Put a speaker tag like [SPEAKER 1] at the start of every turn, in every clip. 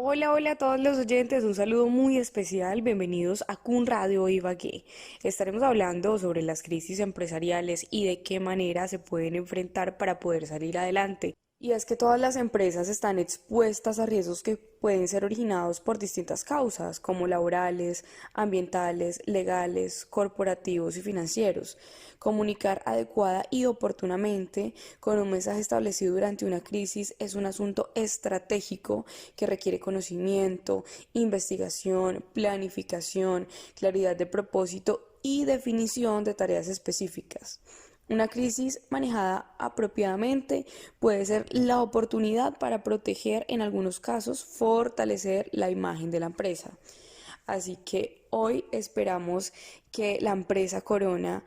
[SPEAKER 1] Hola, hola a todos los oyentes, un saludo muy especial, bienvenidos a Kun Radio Ibagué. Estaremos hablando sobre las crisis empresariales y de qué manera se pueden enfrentar para poder salir adelante. Y es que todas las empresas están expuestas a riesgos que pueden ser originados por distintas causas, como laborales, ambientales, legales, corporativos y financieros. Comunicar adecuada y oportunamente con un mensaje establecido durante una crisis es un asunto estratégico que requiere conocimiento, investigación, planificación, claridad de propósito y definición de tareas específicas. Una crisis manejada apropiadamente puede ser la oportunidad para proteger, en algunos casos, fortalecer la imagen de la empresa. Así que hoy esperamos que la empresa Corona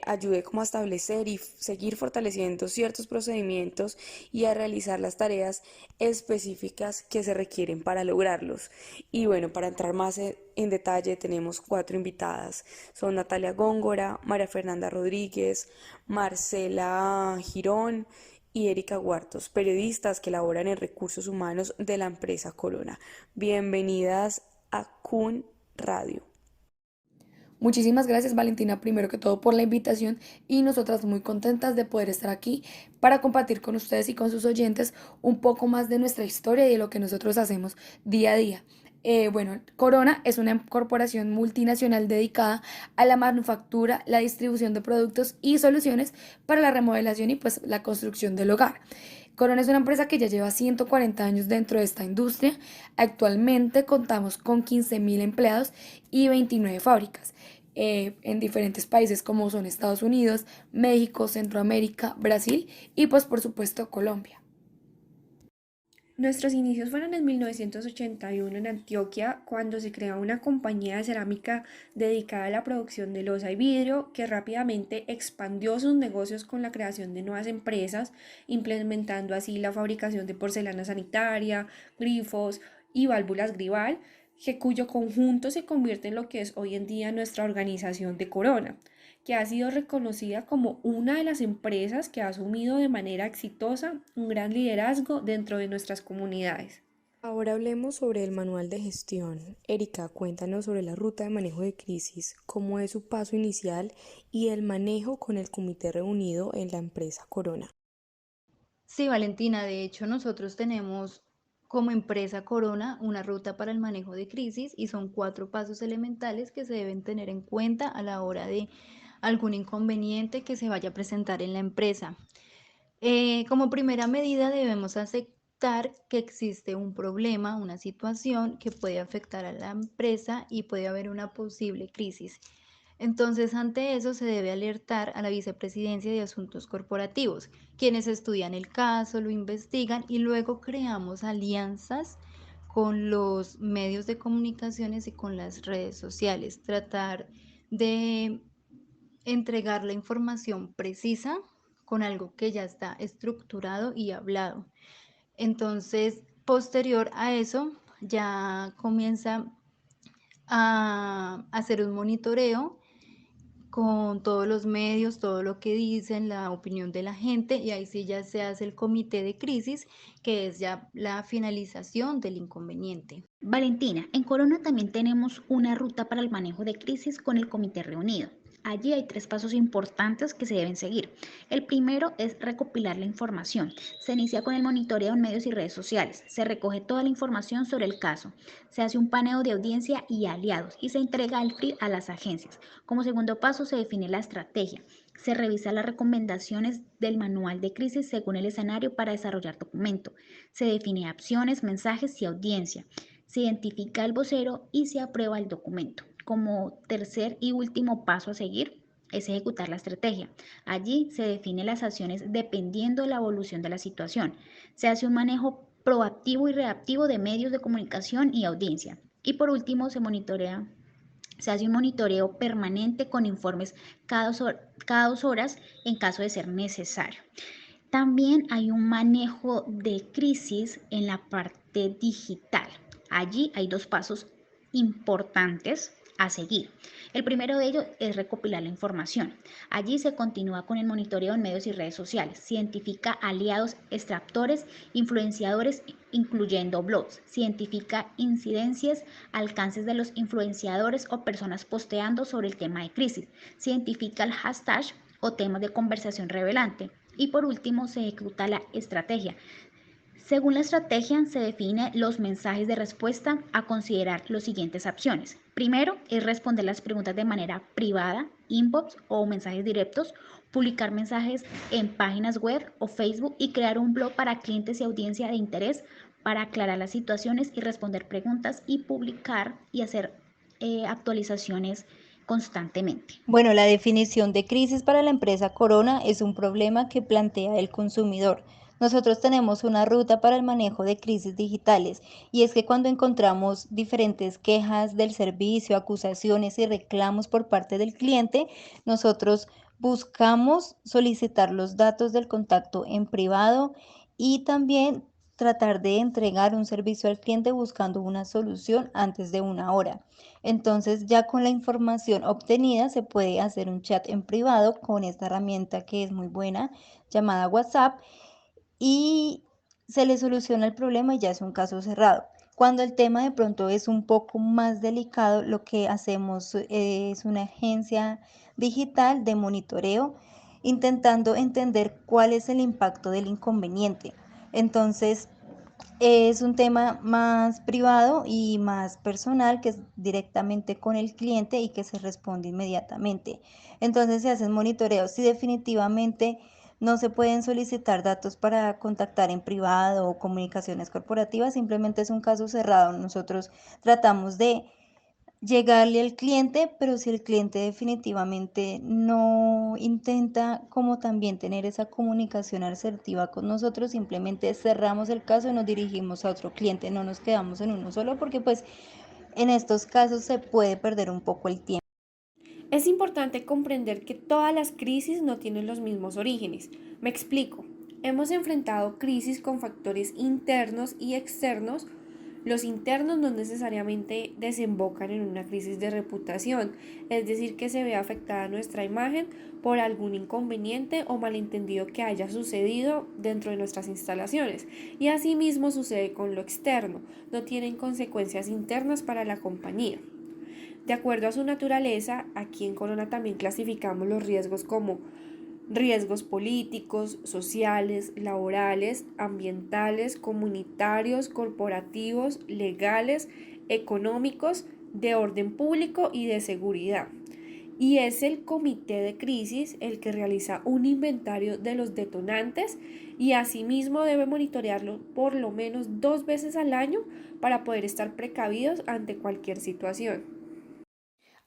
[SPEAKER 1] ayude como a establecer y seguir fortaleciendo ciertos procedimientos y a realizar las tareas específicas que se requieren para lograrlos. Y bueno, para entrar más en detalle tenemos cuatro invitadas. Son Natalia Góngora, María Fernanda Rodríguez, Marcela Girón y Erika Huartos, periodistas que laboran en recursos humanos de la empresa Corona. Bienvenidas a Kun Radio.
[SPEAKER 2] Muchísimas gracias Valentina, primero que todo por la invitación y nosotras muy contentas de poder estar aquí para compartir con ustedes y con sus oyentes un poco más de nuestra historia y de lo que nosotros hacemos día a día. Bueno, Corona es una corporación multinacional dedicada a la manufactura, la distribución de productos y soluciones para la remodelación y pues la construcción del hogar. Corona es una empresa que ya lleva 140 años dentro de esta industria. Actualmente contamos con 15.000 empleados y 29 fábricas en diferentes países como son Estados Unidos, México, Centroamérica, Brasil y pues por supuesto Colombia.
[SPEAKER 3] Nuestros inicios fueron en 1981 en Antioquia, cuando se creó una compañía de cerámica dedicada a la producción de loza y vidrio, que rápidamente expandió sus negocios con la creación de nuevas empresas, implementando así la fabricación de porcelana sanitaria, grifos y válvulas Grival, cuyo conjunto se convierte en lo que es hoy en día nuestra organización de Corona, que ha sido reconocida como una de las empresas que ha asumido de manera exitosa un gran liderazgo dentro de nuestras comunidades.
[SPEAKER 1] Ahora hablemos sobre el manual de gestión. Erika, cuéntanos sobre la ruta de manejo de crisis, cómo es su paso inicial y el manejo con el comité reunido en la empresa Corona.
[SPEAKER 4] Sí, Valentina, de hecho nosotros tenemos como empresa Corona una ruta para el manejo de crisis y son 4 pasos elementales que se deben tener en cuenta a la hora de algún inconveniente que se vaya a presentar en la empresa. Como primera medida debemos aceptar que existe un problema, una situación que puede afectar a la empresa y puede haber una posible crisis. Entonces, ante eso se debe alertar a la Vicepresidencia de Asuntos Corporativos, quienes estudian el caso, lo investigan y luego creamos alianzas con los medios de comunicaciones y con las redes sociales. Tratar de entregar la información precisa con algo que ya está estructurado y hablado. Entonces, posterior a eso, ya comienza a hacer un monitoreo con todos los medios, todo lo que dicen, la opinión de la gente, y ahí sí ya se hace el comité de crisis, que es ya la finalización del inconveniente.
[SPEAKER 5] Valentina, en Corona también tenemos una ruta para el manejo de crisis con el comité reunido. Allí hay 3 pasos importantes que se deben seguir. El primero es recopilar la información. Se inicia con el monitoreo en medios y redes sociales. Se recoge toda la información sobre el caso. Se hace un paneo de audiencia y aliados y se entrega el FRI a las agencias. Como segundo paso se define la estrategia. Se revisa las recomendaciones del manual de crisis según el escenario para desarrollar documento. Se define acciones, mensajes y audiencia. Se identifica el vocero y se aprueba el documento. Como tercer y último paso a seguir es ejecutar la estrategia. Allí se definen las acciones dependiendo de la evolución de la situación. Se hace un manejo proactivo y reactivo de medios de comunicación y audiencia. Y por último se hace un monitoreo permanente con informes cada 2 horas en caso de ser necesario. También hay un manejo de crisis en la parte digital. Allí hay 2 pasos importantes a seguir. El primero de ellos es recopilar la información. Allí se continúa con el monitoreo en medios y redes sociales. Se identifica aliados, extractores, influenciadores, incluyendo blogs. Se identifica incidencias, alcances de los influenciadores o personas posteando sobre el tema de crisis. Se identifica el hashtag o temas de conversación relevante. Y por último, se ejecuta la estrategia. Según la estrategia, se definen los mensajes de respuesta a considerar las siguientes acciones. Primero, es responder las preguntas de manera privada, inbox o mensajes directos, publicar mensajes en páginas web o Facebook y crear un blog para clientes y audiencia de interés para aclarar las situaciones y responder preguntas y publicar y hacer actualizaciones constantemente.
[SPEAKER 4] Bueno, la definición de crisis para la empresa Corona es un problema que plantea el consumidor. Nosotros tenemos una ruta para el manejo de crisis digitales y es que cuando encontramos diferentes quejas del servicio, acusaciones y reclamos por parte del cliente, nosotros buscamos solicitar los datos del contacto en privado y también tratar de entregar un servicio al cliente buscando una solución antes de una hora. Entonces, ya con la información obtenida se puede hacer un chat en privado con esta herramienta que es muy buena llamada WhatsApp y se le soluciona el problema y ya es un caso cerrado. Cuando el tema de pronto es un poco más delicado, lo que hacemos es una agencia digital de monitoreo intentando entender cuál es el impacto del inconveniente. Entonces, es un tema más privado y más personal que es directamente con el cliente y que se responde inmediatamente. Entonces se hacen monitoreos. Si definitivamente no se pueden solicitar datos para contactar en privado o comunicaciones corporativas, simplemente es un caso cerrado. Nosotros tratamos de llegarle al cliente, pero si el cliente definitivamente no intenta como también tener esa comunicación asertiva con nosotros, simplemente cerramos el caso y nos dirigimos a otro cliente, no nos quedamos en uno solo porque pues en estos casos se puede perder un poco el tiempo.
[SPEAKER 3] Es importante comprender que todas las crisis no tienen los mismos orígenes. Me explico. Hemos enfrentado crisis con factores internos y externos. Los internos no necesariamente desembocan en una crisis de reputación, es decir, que se ve afectada nuestra imagen por algún inconveniente o malentendido que haya sucedido dentro de nuestras instalaciones. Y asimismo sucede con lo externo, no tienen consecuencias internas para la compañía. De acuerdo a su naturaleza, aquí en Corona también clasificamos los riesgos como riesgos políticos, sociales, laborales, ambientales, comunitarios, corporativos, legales, económicos, de orden público y de seguridad. Y es el comité de crisis el que realiza un inventario de los detonantes y asimismo debe monitorearlo por lo menos 2 veces al año para poder estar precavidos ante cualquier situación.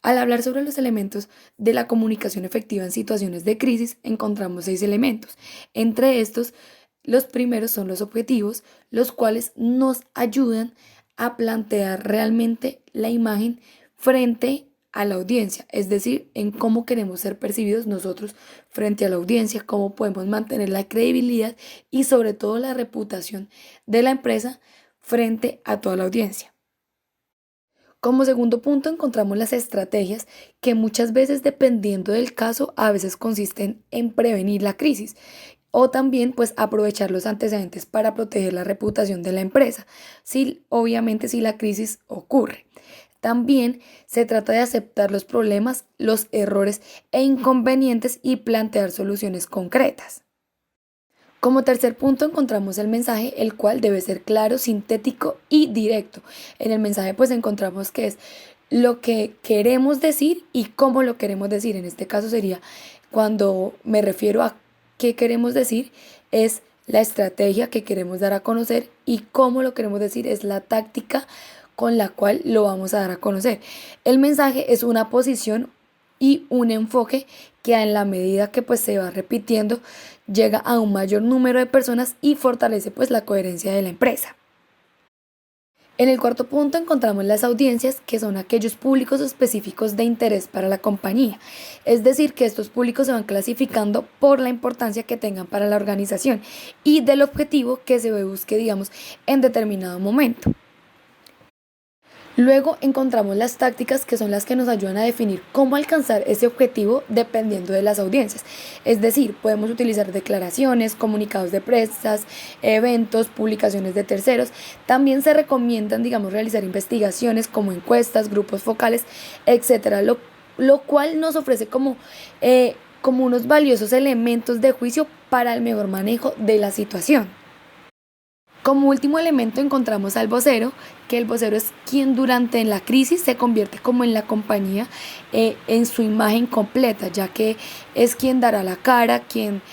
[SPEAKER 2] Al hablar sobre los elementos de la comunicación efectiva en situaciones de crisis, encontramos 6 elementos. Entre estos, los primeros son los objetivos, los cuales nos ayudan a plantear realmente la imagen frente a la audiencia, es decir, en cómo queremos ser percibidos nosotros frente a la audiencia, cómo podemos mantener la credibilidad y sobre todo la reputación de la empresa frente a toda la audiencia. Como segundo punto encontramos las estrategias que muchas veces dependiendo del caso a veces consisten en prevenir la crisis o también pues aprovechar los antecedentes para proteger la reputación de la empresa, obviamente si la crisis ocurre. También se trata de aceptar los problemas, los errores e inconvenientes y plantear soluciones concretas. Como tercer punto encontramos el mensaje, el cual debe ser claro, sintético y directo. En el mensaje pues encontramos que es lo que queremos decir y cómo lo queremos decir. En este caso sería cuando me refiero a qué queremos decir, es la estrategia que queremos dar a conocer y cómo lo queremos decir es la táctica con la cual lo vamos a dar a conocer. El mensaje es una posición y un enfoque que en la medida que pues se va repitiendo llega a un mayor número de personas y fortalece pues la coherencia de la empresa. En el cuarto punto encontramos las audiencias, que son aquellos públicos específicos de interés para la compañía. Es decir, que estos públicos se van clasificando por la importancia que tengan para la organización y del objetivo que se busque, digamos, en determinado momento. Luego encontramos las tácticas que son las que nos ayudan a definir cómo alcanzar ese objetivo dependiendo de las audiencias. Es decir, podemos utilizar declaraciones, comunicados de presas, eventos, publicaciones de terceros. También se recomiendan, digamos, realizar investigaciones como encuestas, grupos focales, etcétera, lo cual nos ofrece como unos valiosos elementos de juicio para el mejor manejo de la situación. Como último elemento encontramos al vocero, que el vocero es quien durante la crisis se convierte como en la compañía en su imagen completa, ya que es quien dará la cara, quien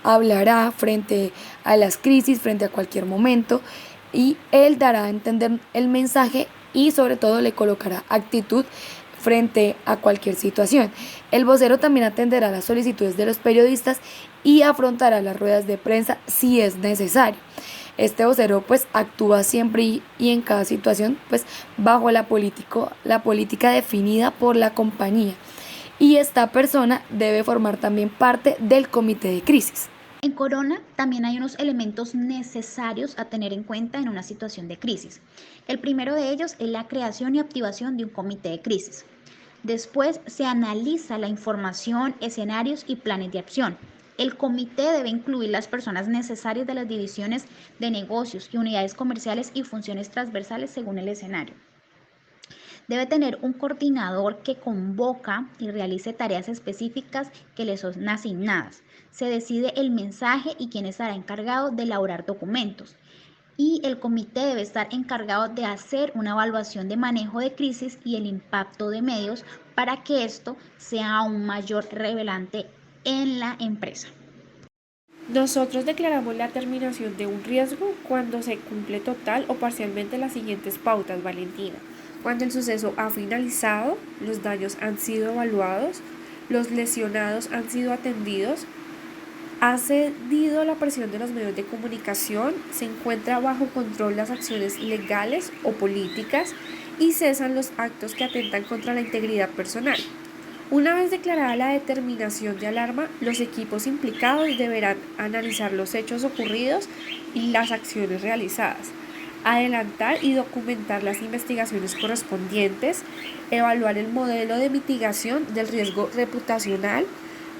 [SPEAKER 2] hablará frente a las crisis, frente a cualquier momento, y él dará a entender el mensaje y sobre todo le colocará actitud frente a cualquier situación. El vocero también atenderá las solicitudes de los periodistas y afrontará las ruedas de prensa si es necesario. Este vocero pues actúa siempre y en cada situación pues bajo la política definida por la compañía, y esta persona debe formar también parte del comité de crisis.
[SPEAKER 5] En Corona también hay unos elementos necesarios a tener en cuenta en una situación de crisis. El primero de ellos es la creación y activación de un comité de crisis. Después se analiza la información, escenarios y planes de acción. El comité debe incluir las personas necesarias de las divisiones de negocios y unidades comerciales y funciones transversales según el escenario. Debe tener un coordinador que convoca y realice tareas específicas que le son asignadas. Se decide el mensaje y quién estará encargado de elaborar documentos. Y el comité debe estar encargado de hacer una evaluación de manejo de crisis y el impacto de medios para que esto sea aún mayor relevante en la empresa.
[SPEAKER 3] Nosotros declaramos la terminación de un riesgo cuando se cumple total o parcialmente las siguientes pautas, Valentina. Cuando el suceso ha finalizado, los daños han sido evaluados, los lesionados han sido atendidos, ha cedido la presión de los medios de comunicación, se encuentra bajo control las acciones legales o políticas y cesan los actos que atentan contra la integridad personal. Una vez declarada la determinación de alarma, los equipos implicados deberán analizar los hechos ocurridos y las acciones realizadas, adelantar y documentar las investigaciones correspondientes, evaluar el modelo de mitigación del riesgo reputacional,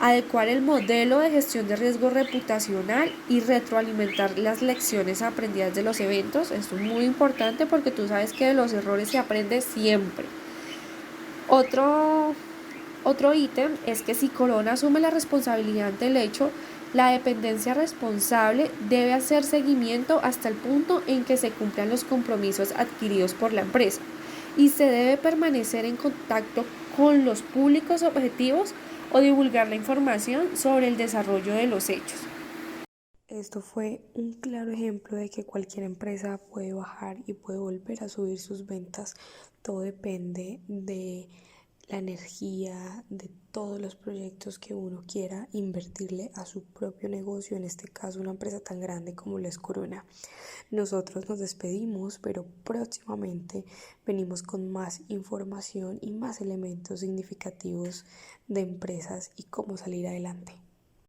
[SPEAKER 3] adecuar el modelo de gestión de riesgo reputacional y retroalimentar las lecciones aprendidas de los eventos. Esto es muy importante porque tú sabes que de los errores se aprende siempre. Otro ítem es que si Corona asume la responsabilidad ante el hecho, la dependencia responsable debe hacer seguimiento hasta el punto en que se cumplan los compromisos adquiridos por la empresa y se debe permanecer en contacto con los públicos objetivos o divulgar la información sobre el desarrollo de los hechos.
[SPEAKER 1] Esto fue un claro ejemplo de que cualquier empresa puede bajar y puede volver a subir sus ventas. Todo depende de la energía, de todos los proyectos que uno quiera invertirle a su propio negocio, en este caso una empresa tan grande como lo es Corona. Nosotros nos despedimos, pero próximamente venimos con más información y más elementos significativos de empresas y cómo salir adelante.